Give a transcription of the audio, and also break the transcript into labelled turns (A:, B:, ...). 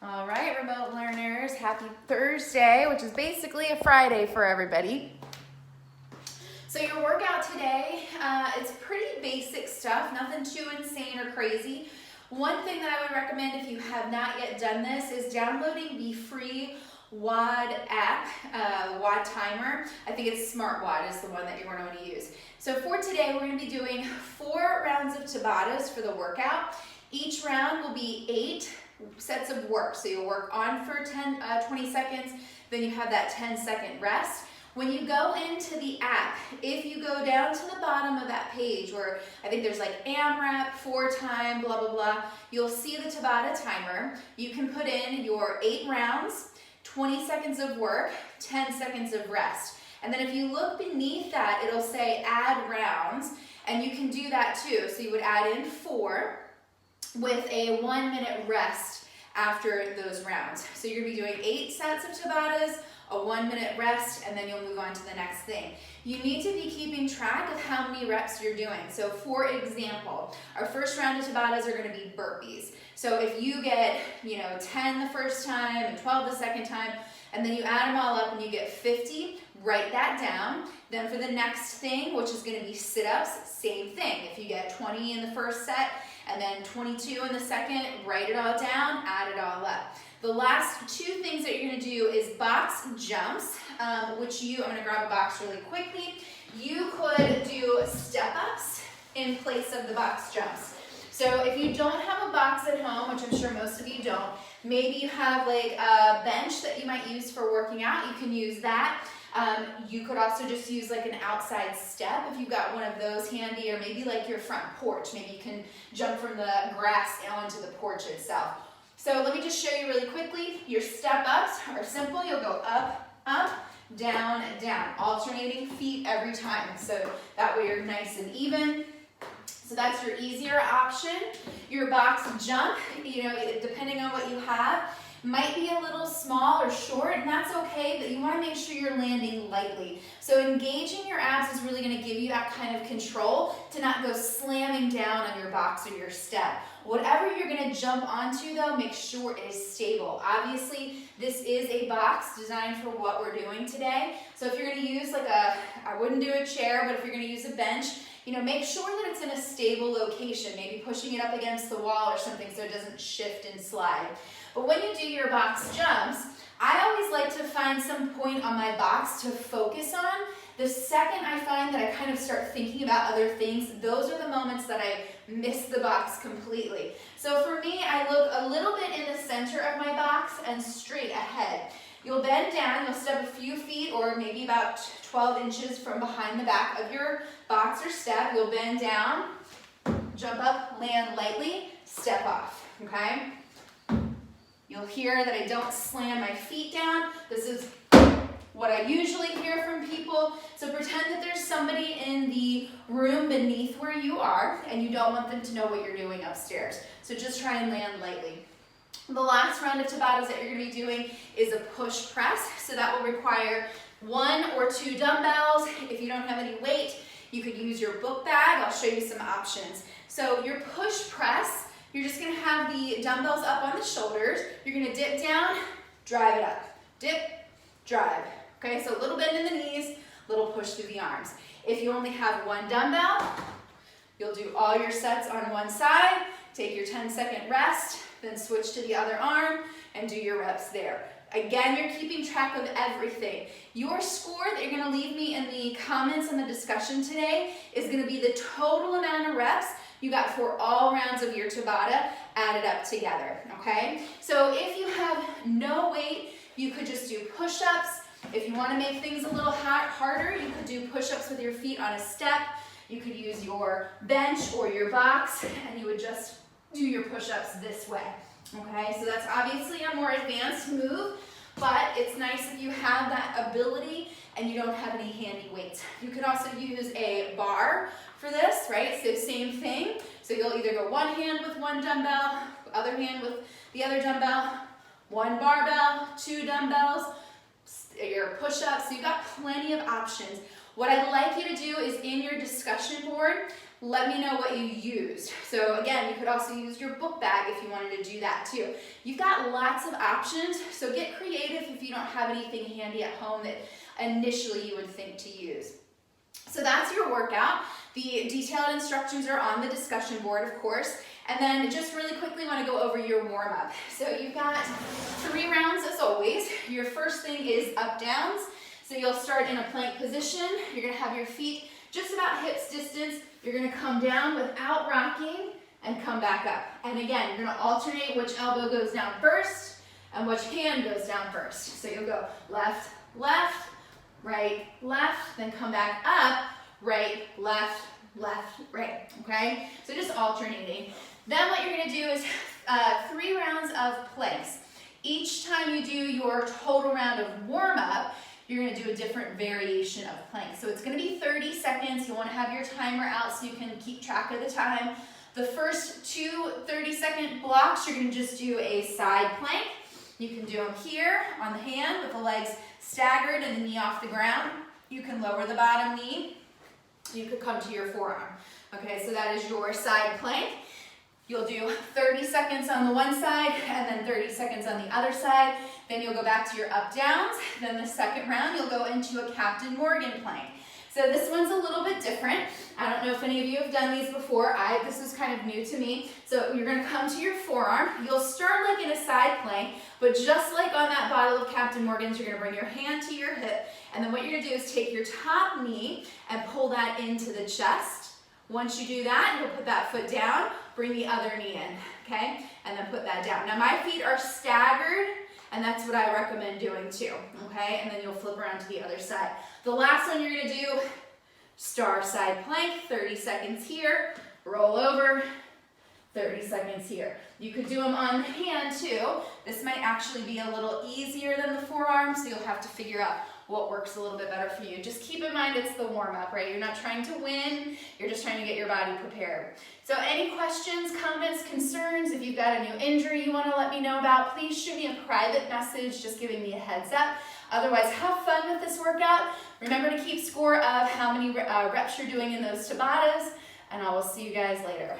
A: All right, remote learners, happy Thursday, which is basically a Friday for everybody. So your workout today, it's pretty basic stuff, nothing too insane or crazy. One thing that I would recommend if you have not yet done this is downloading the free WOD app, WOD timer. I think it's Smart WOD is the one that you're going to want to use. So for today, we're going to be doing 4 rounds of Tabatas for the workout. Each round will be 8 sets of work. So you'll work on for 20 seconds, then you have that 10-second rest. When you go into the app, if you go down to the bottom of that page where I think there's like AMRAP, 4 time, blah, blah, blah, you'll see the Tabata timer. You can put in your 8 rounds, 20 seconds of work, 10 seconds of rest. And then if you look beneath that, it'll say add rounds, and you can do that too. So you would add in 4 with a 1-minute rest after those rounds. So you're gonna be doing 8 sets of Tabatas, a 1-minute rest, and then you'll move on to the next thing. You need to be keeping track of how many reps you're doing. So for example, our first round of Tabatas are gonna be burpees. So if you get 10 the first time and 12 the second time, and then you add them all up and you get 50, write that down. Then for the next thing, which is gonna be sit-ups, same thing. If you get 20 in the first set and then 22 in the second, write it all down, add it all up. The last 2 things that you're gonna do is box jumps, which I'm gonna grab a box really quickly. You could do step-ups in place of the box jumps. So if you don't have a box at home, which I'm sure most of you don't, maybe you have like a bench that you might use for working out, you can use that. You could also just use like an outside step if you've got one of those handy, or maybe like your front porch. Maybe you can jump from the grass onto the porch itself. So let me just show you really quickly. Your step-ups are simple. You'll go up, up, down, down, alternating feet every time. So that way you're nice and even. So that's your easier option. Your box jump, depending on what you have, might be a little small or short, and that's okay, but you want to make sure you're landing lightly. So engaging your abs is really going to give you that kind of control to not go slamming down on your box or your step. Whatever you're going to jump onto, though, make sure it is stable. Obviously, this is a box designed for what we're doing today. So if you're going to use I wouldn't do a chair, but if you're going to use a bench, make sure that it's in a stable location, maybe pushing it up against the wall or something so it doesn't shift and slide. But when you do your box jumps, I always like to find some point on my box to focus on. The second I find that I kind of start thinking about other things, those are the moments that I miss the box completely. So for me, I look a little bit in the center of my box and straight ahead. You'll bend down, you'll step a few feet or maybe about 12 inches from behind the back of your box or step. You'll bend down, jump up, land lightly, step off, okay? You'll hear that I don't slam my feet down. This is what I usually hear from people. So pretend that there's somebody in the room beneath where you are and you don't want them to know what you're doing upstairs. So just try and land lightly. The last round of Tabatas that you're going to be doing is a push press. So that will require 1 or 2 dumbbells. If you don't have any weight, you could use your book bag. I'll show you some options. So your push press, you're just going to have the dumbbells up on the shoulders. You're going to dip down, drive it up. Dip, drive. Okay, so a little bend in the knees, little push through the arms. If you only have 1 dumbbell, you'll do all your sets on one side, take your 10-second rest, then switch to the other arm and do your reps there. Again, you're keeping track of everything. Your score that you're going to leave me in the comments in the discussion today is going to be the total amount of reps you got for all rounds of your Tabata added up together, okay? So if you have no weight, you could just do push-ups. If you want to make things a little harder, you could do push-ups with your feet on a step. You could use your bench or your box, and you would just do your push-ups this way, okay? So that's obviously a more advanced move, but it's nice if you have that ability and you don't have any handy weights. You could also use a bar for this, right? So same thing. So you'll either go one hand with 1 dumbbell, other hand with the other dumbbell, 1 barbell, 2 dumbbells, your push-ups. So you've got plenty of options. What I'd like you to do is in your discussion board, let me know what you used. So again, you could also use your book bag if you wanted to do that too. You've got lots of options, so get creative if you don't have anything handy at home that initially you would think to use. So that's your workout. The detailed instructions are on the discussion board, of course. And then just really quickly want to go over your warm-up. So you've got 3 rounds as always. Your first thing is up downs. So you'll start in a plank position. You're going to have your feet just about hips distance. You're going to come down without rocking and come back up. And again, you're going to alternate which elbow goes down first and which hand goes down first. So you'll go left, left, right, left, then come back up, right, left, left, right, okay? So just alternating. Then what you're gonna do is 3 rounds of planks. Each time you do your total round of warm-up, you're gonna do a different variation of plank. So it's gonna be 30 seconds. You wanna have your timer out so you can keep track of the time. The first 2 30-second blocks, you're gonna just do a side plank. You can do them here on the hand with the legs staggered and the knee off the ground. You can lower the bottom knee. You could come to your forearm. Okay, so that is your side plank. You'll do 30 seconds on the one side and then 30 seconds on the other side. Then you'll go back to your up downs. Then the second round, you'll go into a Captain Morgan plank. So this one's a little bit different. I don't know if any of you have done these before. This is kind of new to me. So you're gonna come to your forearm. You'll start like in a side plank, but just like on that bottle of Captain Morgan's, you're gonna bring your hand to your hip. And then what you're gonna do is take your top knee and pull that into the chest. Once you do that, you'll put that foot down, bring the other knee in, okay? And then put that down. Now my feet are staggered, and that's what I recommend doing too, okay? And then you'll flip around to the other side. The last one you're gonna do, star side plank, 30 seconds here, roll over, 30 seconds here. You could do them on the hand too. This might actually be a little easier than the forearm, so you'll have to figure out what works a little bit better for you. Just keep in mind it's the warm-up, right? You're not trying to win, you're just trying to get your body prepared. So any questions, comments, concerns, if you've got a new injury you wanna let me know about, please shoot me a private message just giving me a heads up. Otherwise, have fun with this workout. Remember to keep score of how many reps you're doing in those Tabatas, and I will see you guys later.